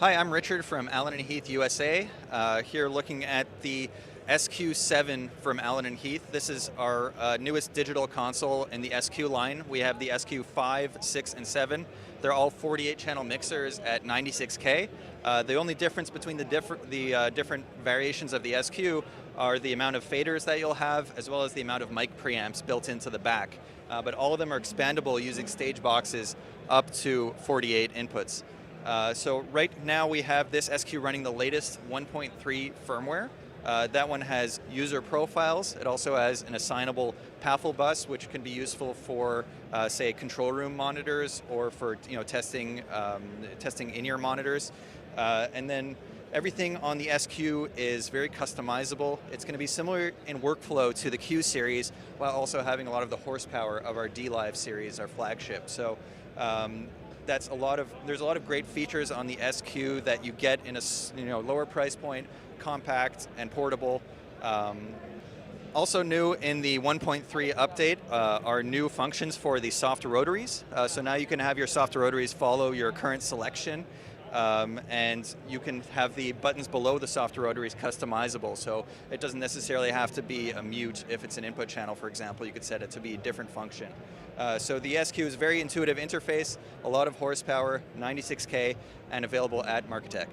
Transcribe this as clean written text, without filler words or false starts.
Hi, I'm Richard from Allen Heath, USA. Here looking at the SQ-7 from Allen Heath. This is our newest digital console in the SQ line. We have the SQ-5, 6, and 7. They're all 48-channel mixers at 96K. The only difference between the different variations of the SQ are the amount of faders that you'll have, as well as the amount of mic preamps built into the back. But all of them are expandable using stage boxes up to 48 inputs. So right now we have this SQ running the latest 1.3 firmware. That one has user profiles. It also has an assignable PAFL bus, which can be useful for, say, control room monitors or for testing in-ear monitors. And then everything on the SQ is very customizable. It's going to be similar in workflow to the Q series, while also having a lot of the horsepower of our D-Live series, our flagship. So. There's a lot of great features on the SQ that you get in a lower price point, compact and portable. Also new in the 1.3 update are new functions for the soft rotaries. So now you can have your soft rotaries follow your current selection, and you can have the buttons below the soft rotaries customizable. So it doesn't necessarily have to be a mute if it's an input channel, for example. You could set it to be a different function. So the SQ is a very intuitive interface, a lot of horsepower, 96K, and available at Markertek.